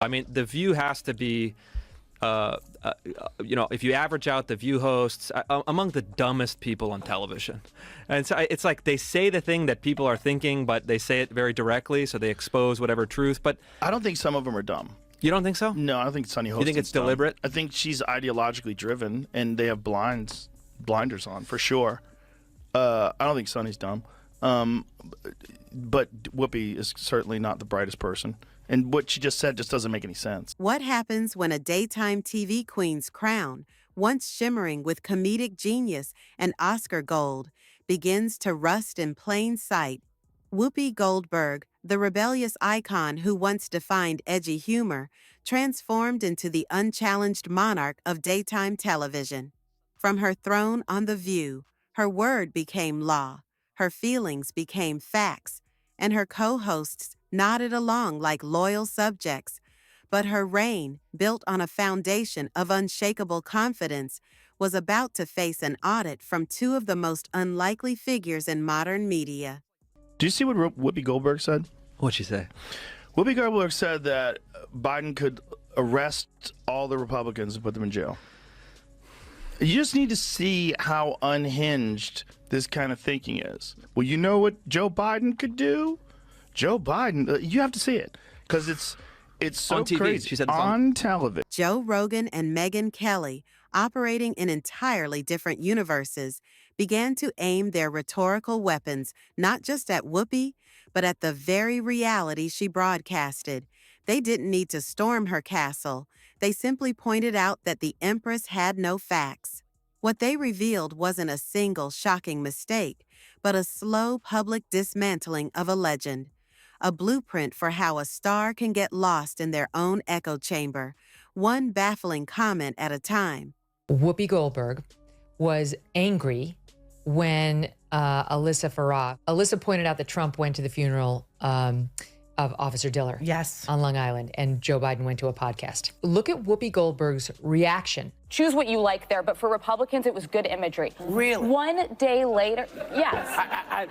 I mean, The View has to be, if you average out The View hosts, among the dumbest people on television. And so it's like they say the thing that people are thinking, but they say it very directly, so they expose whatever truth. But I don't think some of them are dumb. You don't think so? No, I don't think Sunny Hostin. You think it's deliberate? I think she's ideologically driven, and they have blinders on, for sure. I don't think Sunny's dumb. But Whoopi is certainly not the brightest person. And what she just said just doesn't make any sense. What happens when a daytime TV queen's crown, once shimmering with comedic genius and Oscar gold, begins to rust in plain sight? Whoopi Goldberg, the rebellious icon who once defined edgy humor, transformed into the unchallenged monarch of daytime television. From her throne on The View, her word became law, her feelings became facts, and her co-hosts nodded along like loyal subjects. But her reign, built on a foundation of unshakable confidence, was about to face an audit from two of the most unlikely figures in modern media. Do you see what Whoopi Goldberg said? What'd she say? Whoopi Goldberg said that Biden could arrest all the Republicans and put them in jail. You just need to see how unhinged this kind of thinking is. Well, you know what Joe Biden could do? Joe Biden, you have to see it because it's so on TV. crazy. She said it's on television. Joe Rogan and Megyn Kelly, operating in entirely different universes, began to aim their rhetorical weapons not just at Whoopi, but at the very reality she broadcasted. They didn't need to storm her castle. They simply pointed out that the Empress had no facts. What they revealed wasn't a single shocking mistake, but a slow public dismantling of a legend. A blueprint for how a star can get lost in their own echo chamber, one baffling comment at a time. Whoopi Goldberg was angry when Alyssa pointed out that Trump went to the funeral of Officer Diller. Yes. On Long Island, and Joe Biden went to a podcast. Look at Whoopi Goldberg's reaction. Choose what you like there, but for Republicans, it was good imagery. Really? One day later, yes.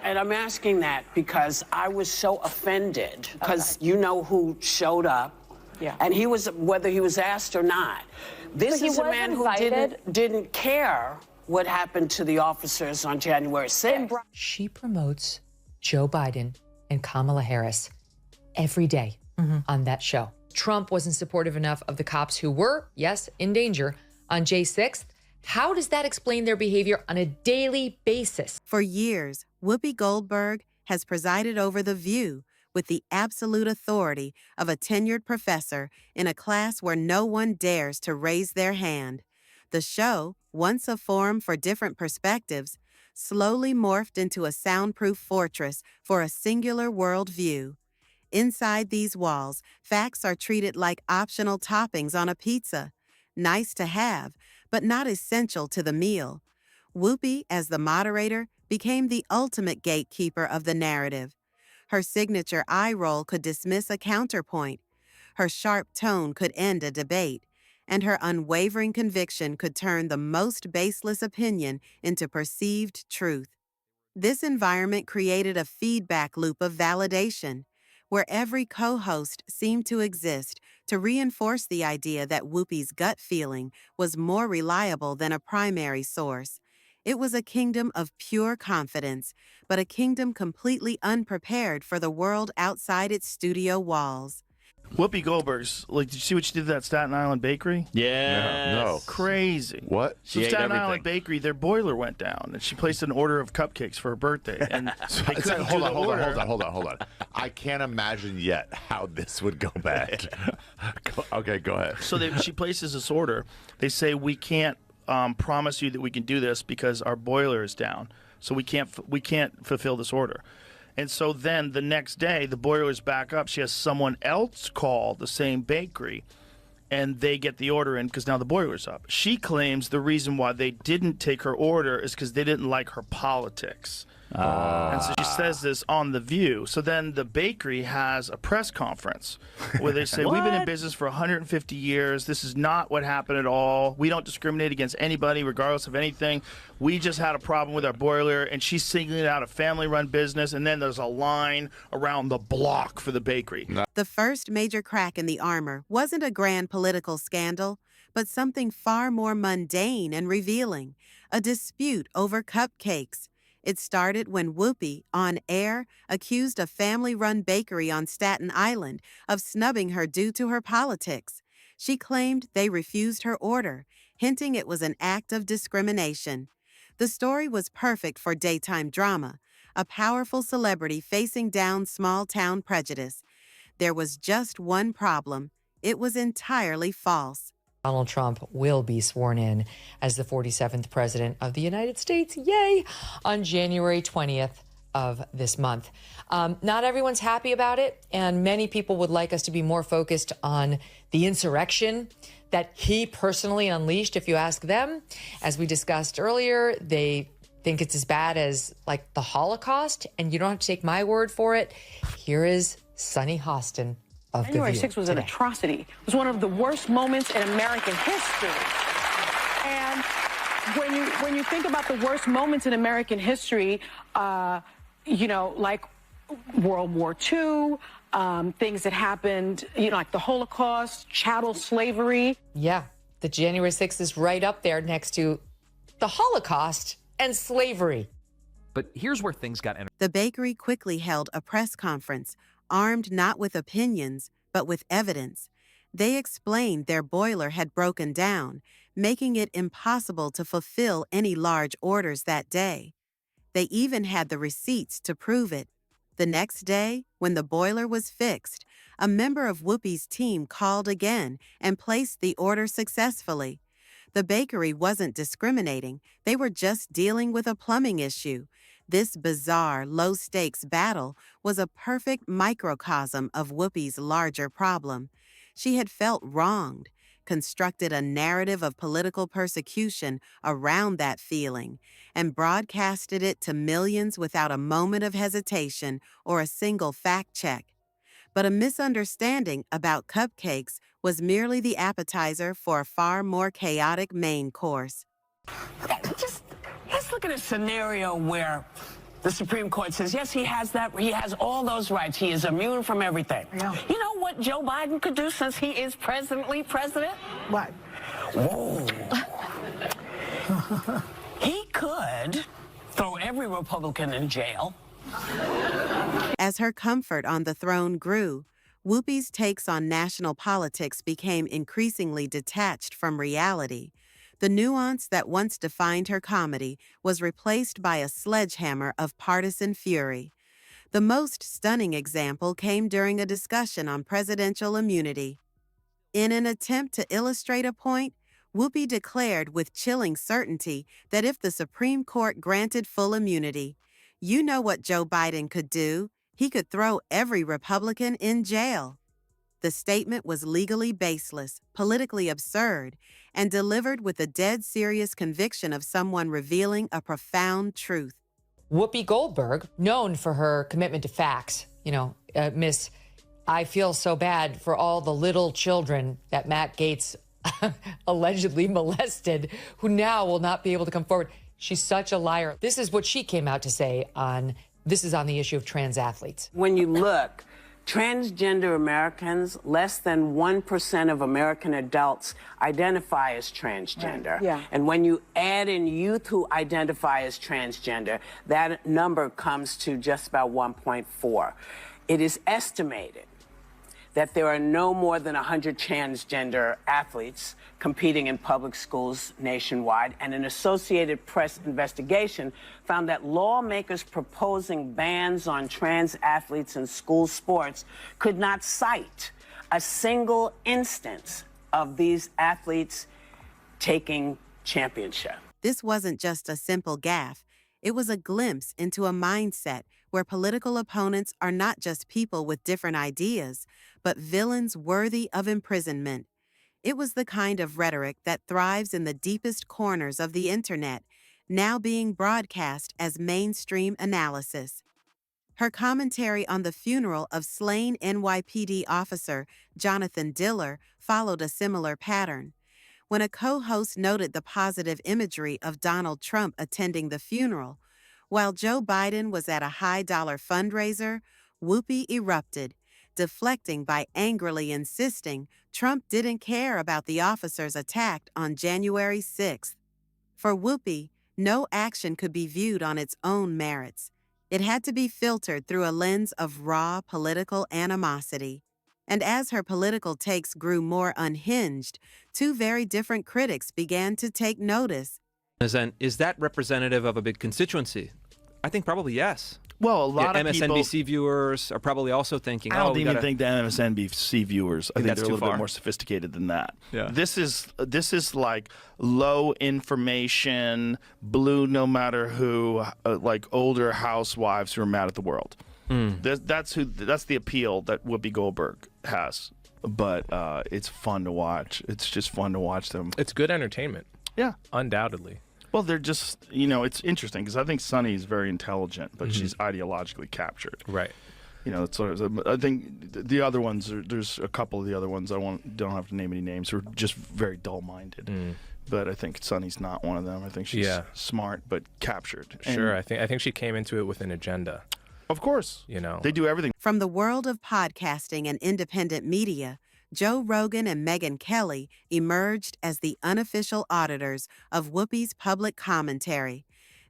And I'm asking that because I was so offended because you know who showed up. Yeah. And he was, whether he was asked or not. This is a man who didn't care what happened to the officers on January 6th. She promotes Joe Biden and Kamala Harris every day on that show. Trump wasn't supportive enough of the cops who were, yes, in danger on J 6th. How does that explain their behavior on a daily basis? For years, Whoopi Goldberg has presided over The View with the absolute authority of a tenured professor in a class where no one dares to raise their hand. The show, once a forum for different perspectives, slowly morphed into a soundproof fortress for a singular worldview. Inside these walls, facts are treated like optional toppings on a pizza. Nice to have, but not essential to the meal. Whoopi, as the moderator, became the ultimate gatekeeper of the narrative. Her signature eye roll could dismiss a counterpoint. Her sharp tone could end a debate. And her unwavering conviction could turn the most baseless opinion into perceived truth. This environment created a feedback loop of validation, where every co-host seemed to exist to reinforce the idea that Whoopi's gut feeling was more reliable than a primary source. It was a kingdom of pure confidence, but a kingdom completely unprepared for the world outside its studio walls. Whoopi Goldberg's, did you see what she did to that Staten Island bakery? Yeah. No. Crazy. What? So Staten Island bakery, their boiler went down, and she placed an order of cupcakes for her birthday. And Hold on. I can't imagine yet how this would go bad. Okay, go ahead. So she places this order. They say, we can't promise you that we can do this because our boiler is down. So we can't fulfill this order. And so then the next day, the boiler's back up. She has someone else call the same bakery, and they get the order in because now the boiler's up. She claims the reason why they didn't take her order is because they didn't like her politics. And so she says this on The View. So then the bakery has a press conference where they say, we've been in business for 150 years. This is not what happened at all. We don't discriminate against anybody regardless of anything. We just had a problem with our boiler. And she's singling out a family-run business. And then there's a line around the block for the bakery. The first major crack in the armor wasn't a grand political scandal, but something far more mundane and revealing, a dispute over cupcakes. It started when Whoopi, on air, accused a family-run bakery on Staten Island of snubbing her due to her politics. She claimed they refused her order, hinting it was an act of discrimination. The story was perfect for daytime drama, a powerful celebrity facing down small-town prejudice. There was just one problem. It was entirely false. Donald Trump will be sworn in as the 47th president of the United States, yay, on January 20th of this month. Not everyone's happy about it, and many people would like us to be more focused on the insurrection that he personally unleashed, if you ask them. As we discussed earlier, they think it's as bad as, like, the Holocaust, and you don't have to take my word for it. Here is Sunny Hostin. January 6th was an atrocity. It was one of the worst moments in American history. And when you think about the worst moments in American history, like World War II, things that happened, like the Holocaust, chattel slavery. Yeah, the January 6th is right up there next to the Holocaust and slavery. But here's where things got interesting. The bakery quickly held a press conference, armed not with opinions, but with evidence. They explained their boiler had broken down, making it impossible to fulfill any large orders that day. They even had the receipts to prove it. The next day, when the boiler was fixed, a member of Whoopi's team called again and placed the order successfully. The bakery wasn't discriminating. They were just dealing with a plumbing issue. This bizarre, low-stakes battle was a perfect microcosm of Whoopi's larger problem. She had felt wronged, constructed a narrative of political persecution around that feeling, and broadcasted it to millions without a moment of hesitation or a single fact check. But a misunderstanding about cupcakes was merely the appetizer for a far more chaotic main course. Let's look at a scenario where the Supreme Court says, yes, he has all those rights. He is immune from everything. Yeah. You know what Joe Biden could do since he is presently president? What? Whoa. He could throw every Republican in jail. As her comfort on the throne grew, Whoopi's takes on national politics became increasingly detached from reality. The nuance that once defined her comedy was replaced by a sledgehammer of partisan fury. The most stunning example came during a discussion on presidential immunity. In an attempt to illustrate a point, Whoopi declared with chilling certainty that if the Supreme Court granted full immunity, you know what Joe Biden could do. He could throw every Republican in jail. The statement was legally baseless, politically absurd, and delivered with the dead serious conviction of someone revealing a profound truth. Whoopi Goldberg, known for her commitment to facts, Miss, I feel so bad for all the little children that Matt Gaetz allegedly molested, who now will not be able to come forward. She's such a liar. This is what she came out to say on the issue of trans athletes. When you look, transgender Americans, less than 1% of American adults identify as transgender. Right. Yeah. And when you add in youth who identify as transgender, that number comes to just about 1.4. It is estimated that there are no more than 100 transgender athletes competing in public schools nationwide, and an Associated Press investigation found that lawmakers proposing bans on trans athletes in school sports could not cite a single instance of these athletes taking championship. This wasn't just a simple gaffe. It was a glimpse into a mindset where political opponents are not just people with different ideas, but villains worthy of imprisonment. It was the kind of rhetoric that thrives in the deepest corners of the internet, now being broadcast as mainstream analysis. Her commentary on the funeral of slain NYPD officer Jonathan Diller followed a similar pattern. When a co-host noted the positive imagery of Donald Trump attending the funeral, while Joe Biden was at a high-dollar fundraiser, Whoopi erupted, deflecting by angrily insisting Trump didn't care about the officers attacked on January 6th. For Whoopi, no action could be viewed on its own merits. It had to be filtered through a lens of raw political animosity. And as her political takes grew more unhinged, two very different critics began to take notice. Is that representative of a big constituency? I think probably yes. Well, a lot of MSNBC people, viewers are probably also thinking, I don't even think the MSNBC viewers. I think that's they're a too little bit far. more sophisticated than that. Yeah. This is like low information, blue no matter who, like older housewives who are mad at the world. That's the appeal that Whoopi Goldberg has. But it's fun to watch. It's just fun to watch them. It's good entertainment. Yeah, undoubtedly. Well, they're just, it's interesting because I think Sunny is very intelligent, but she's ideologically captured. Right. It's sort of, I think the other ones, there's a couple of the other ones, don't have to name any names, who are just very dull-minded. But I think Sunny's not one of them. I think she's smart but captured. Sure, I think she came into it with an agenda. Of course. They do everything. From the world of podcasting and independent media, Joe Rogan and Megyn Kelly emerged as the unofficial auditors of Whoopi's public commentary.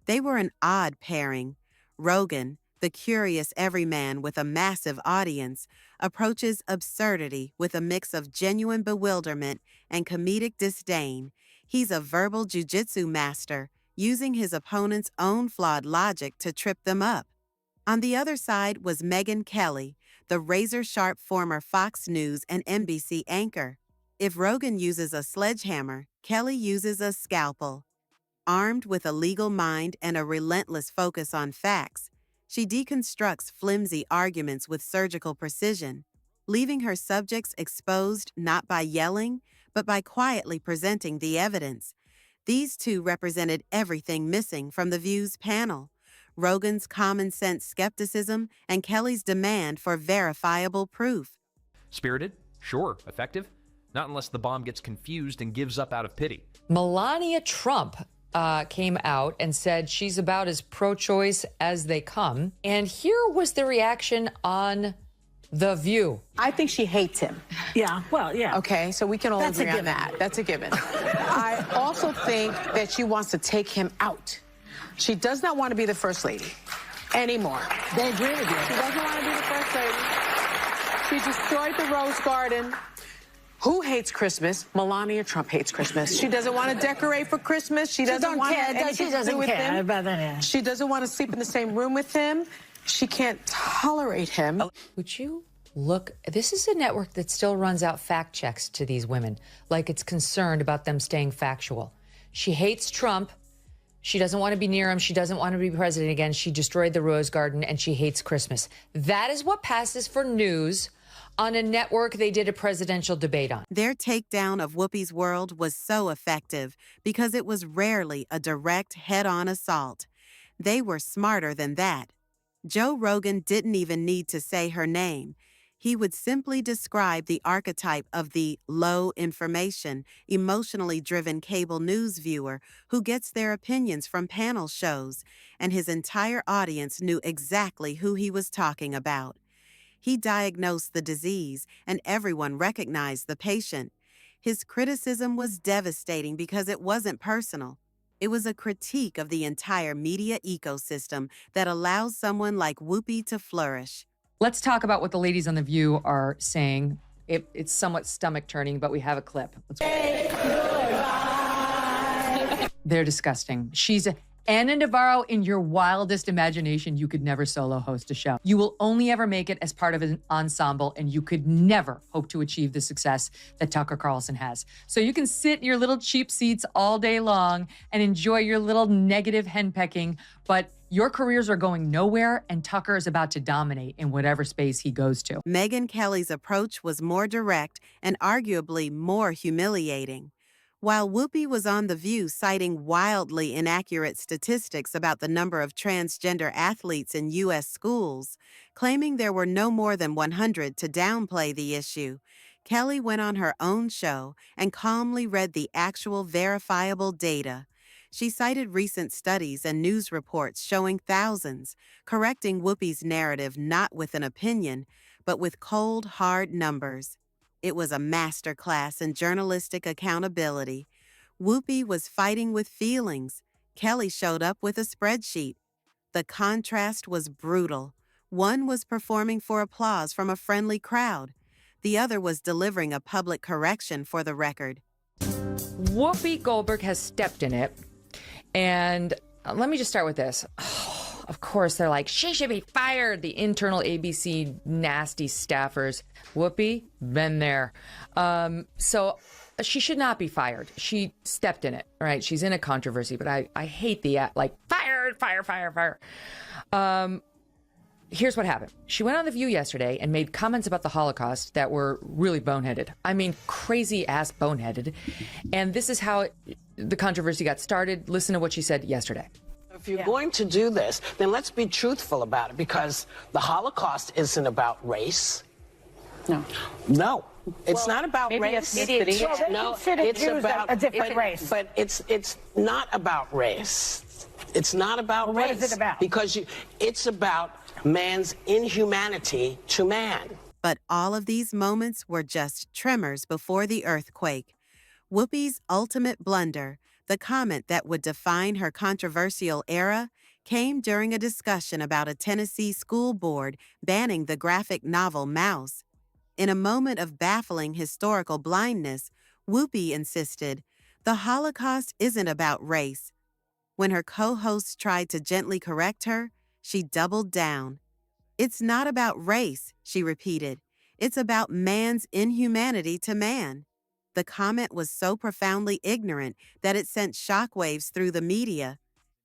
They were an odd pairing. Rogan, the curious everyman with a massive audience, approaches absurdity with a mix of genuine bewilderment and comedic disdain. He's a verbal jujitsu master, using his opponent's own flawed logic to trip them up. On the other side was Megyn Kelly, the razor-sharp former Fox News and NBC anchor. If Rogan uses a sledgehammer, Kelly uses a scalpel. Armed with a legal mind and a relentless focus on facts, she deconstructs flimsy arguments with surgical precision, leaving her subjects exposed not by yelling, but by quietly presenting the evidence. These two represented everything missing from The View's panel: Rogan's common-sense skepticism and Kelly's demand for verifiable proof. Spirited? Sure. Effective? Not unless the bomb gets confused and gives up out of pity. Melania Trump came out and said she's about as pro-choice as they come. And here was the reaction on The View. I think she hates him. Yeah, well, yeah. Okay, so we can all agree on that. That's a given. I also think that she wants to take him out. She does not want to be the first lady anymore. They agree with you. She doesn't want to be the first lady. She destroyed the Rose Garden. Who hates Christmas? Melania Trump hates Christmas. She doesn't want to decorate for Christmas. She doesn't want anything to do with him. She doesn't want to sleep in the same room with him. She can't tolerate him. Would you look? This is a network that still runs out fact checks to these women, like it's concerned about them staying factual. She hates Trump. She doesn't want to be near him. She doesn't want to be president again. She destroyed the Rose Garden, and she hates Christmas. That is what passes for news on a network they did a presidential debate on. Their takedown of Whoopi's world was so effective because it was rarely a direct head-on assault. They were smarter than that. Joe Rogan didn't even need to say her name. He would simply describe the archetype of the low information, emotionally driven cable news viewer who gets their opinions from panel shows, and his entire audience knew exactly who he was talking about. He diagnosed the disease, and everyone recognized the patient. His criticism was devastating because it wasn't personal. It was a critique of the entire media ecosystem that allows someone like Whoopi to flourish. Let's talk about what the ladies on The View are saying. It's somewhat stomach-turning, but we have a clip. Let's They're disgusting. She's Anna Navarro. In your wildest imagination, you could never solo host a show. You will only ever make it as part of an ensemble, and you could never hope to achieve the success that Tucker Carlson has. So you can sit in your little cheap seats all day long and enjoy your little negative henpecking, but your careers are going nowhere, and Tucker is about to dominate in whatever space he goes to. Megyn Kelly's approach was more direct and arguably more humiliating. While Whoopi was on The View citing wildly inaccurate statistics about the number of transgender athletes in U.S. schools, claiming there were no more than 100 to downplay the issue, Kelly went on her own show and calmly read the actual verifiable data. She cited recent studies and news reports showing thousands, correcting Whoopi's narrative not with an opinion, but with cold, hard numbers. It was a masterclass in journalistic accountability. Whoopi was fighting with feelings. Kelly showed up with a spreadsheet. The contrast was brutal. One was performing for applause from a friendly crowd. The other was delivering a public correction for the record. Whoopi Goldberg has stepped in it. And let me just start with this. Of course, they're like, she should be fired, the internal ABC nasty staffers. Whoopi, been there. So she should not be fired. She stepped in it, right? She's in a controversy, but I hate the, fire. Here's what happened. She went on The View yesterday and made comments about the Holocaust that were really boneheaded. I mean, crazy-ass boneheaded. And this is how the controversy got started. Listen to what she said yesterday. If you're going to do this, then let's be truthful about it, because the Holocaust isn't about race. No. It's not about race. No, it's about a different race. But it's not about race. It's not about race. What is it about? Because it's about man's inhumanity to man. But all of these moments were just tremors before the earthquake. Whoopi's ultimate blunder, the comment that would define her controversial era, came during a discussion about a Tennessee school board banning the graphic novel Mouse. In a moment of baffling historical blindness, Whoopi insisted, the Holocaust isn't about race. When her co-hosts tried to gently correct her, she doubled down. It's not about race, she repeated. It's about man's inhumanity to man. The comment was so profoundly ignorant that it sent shockwaves through the media.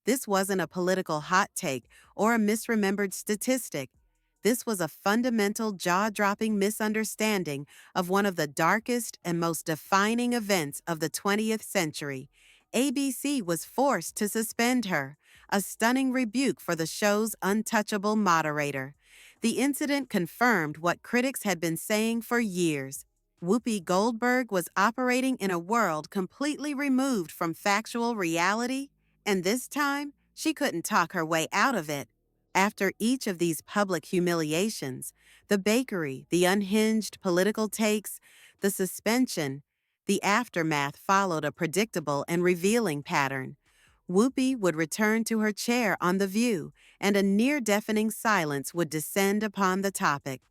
This wasn't a political hot take or a misremembered statistic. This was a fundamental, jaw-dropping misunderstanding of one of the darkest and most defining events of the 20th century. ABC was forced to suspend her, a stunning rebuke for the show's untouchable moderator. The incident confirmed what critics had been saying for years. Whoopi Goldberg was operating in a world completely removed from factual reality, and this time, she couldn't talk her way out of it. After each of these public humiliations, the bakery, the unhinged political takes, the suspension, the aftermath followed a predictable and revealing pattern. Whoopi would return to her chair on The View, and a near-deafening silence would descend upon the topic.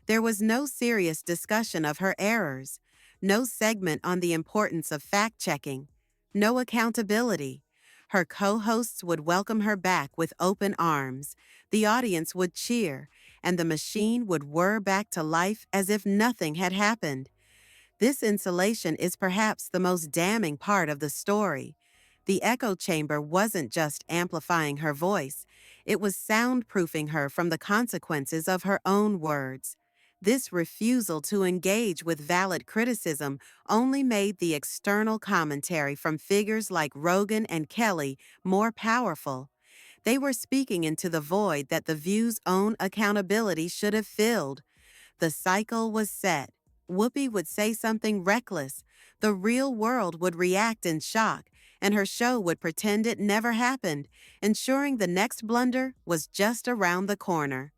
There was no serious discussion of her errors, no segment on the importance of fact-checking, no accountability. Her co-hosts would welcome her back with open arms, the audience would cheer, and the machine would whir back to life as if nothing had happened. This insulation is perhaps the most damning part of the story. The echo chamber wasn't just amplifying her voice, it was soundproofing her from the consequences of her own words. This refusal to engage with valid criticism only made the external commentary from figures like Rogan and Kelly more powerful. They were speaking into the void that The View's own accountability should have filled. The cycle was set. Whoopi would say something reckless. The real world would react in shock, and her show would pretend it never happened, ensuring the next blunder was just around the corner.